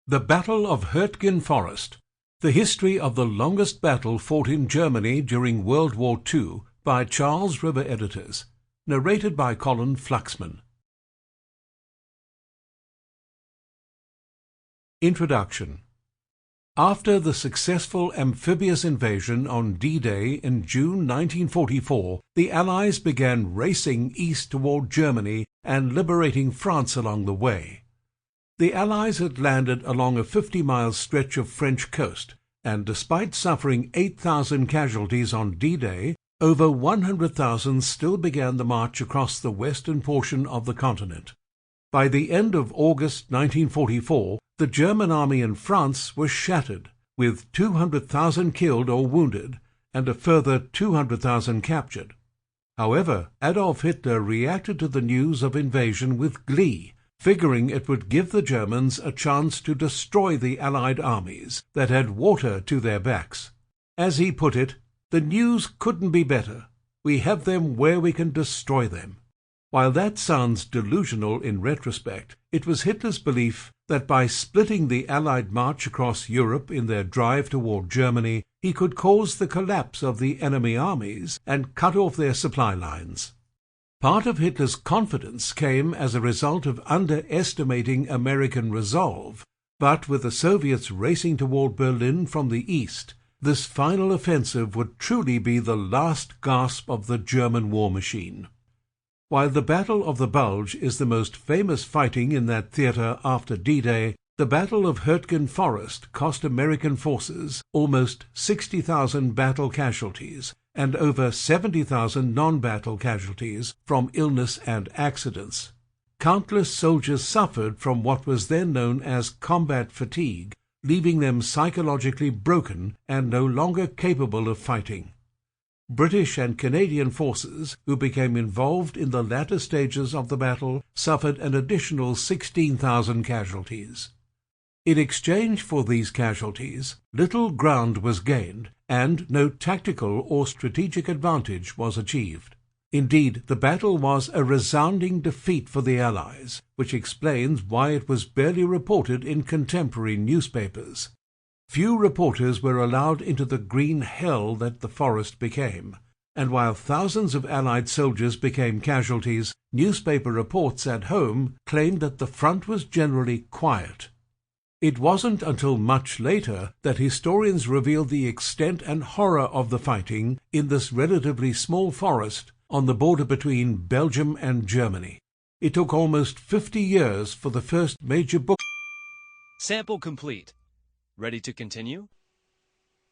The Battle of Hürtgen Forest, The History of the Longest Battle Fought in Germany During World War II by Charles River Editors. Narrated by Colin, Fluxman. Introduction. After the successful amphibious invasion on D-Day in June 1944, the Allies began racing east toward Germany and liberating France along the way. The Allies had landed along a 50-mile stretch of French coast, and despite suffering 8,000 casualties on D-Day, over 100,000 still began the march across the western portion of the continent. By the end of August 1944, the German army in France was shattered, with 200,000 killed or wounded, and a further 200,000 captured. However, Adolf Hitler reacted to the news of invasion with glee, figuring it would give the Germans a chance to destroy the Allied armies that had water to their backs. As he put it, "The news couldn't be better. We have them where we can destroy them." While that sounds delusional in retrospect, it was Hitler's belief that by splitting the Allied march across Europe in their drive toward Germany, he could cause the collapse of the enemy armies and cut off their supply lines. Part of Hitler's confidence came as a result of underestimating American resolve, but with the Soviets racing toward Berlin from the east, this final offensive would truly be the last gasp of the German war machine. While the Battle of the Bulge is the most famous fighting in that theater after D-Day, the Battle of Hürtgen Forest cost American forces almost 60,000 battle casualties and over 70,000 non-battle casualties from illness and accidents. Countless soldiers suffered from what was then known as combat fatigue, leaving them psychologically broken and no longer capable of fighting. British and Canadian forces, who became involved in the latter stages of the battle, suffered an additional 16,000 casualties. In exchange for these casualties, little ground was gained, and no tactical or strategic advantage was achieved. Indeed, the battle was a resounding defeat for the Allies, which explains why it was barely reported in contemporary newspapers. Few reporters were allowed into the green hell that the forest became, and while thousands of Allied soldiers became casualties, newspaper reports at home claimed that the front was generally quiet. It wasn't until much later that historians revealed the extent and horror of the fighting in this relatively small forest on the border between Belgium and Germany. It took almost 50 years for the first major book. Sample complete. Ready to continue?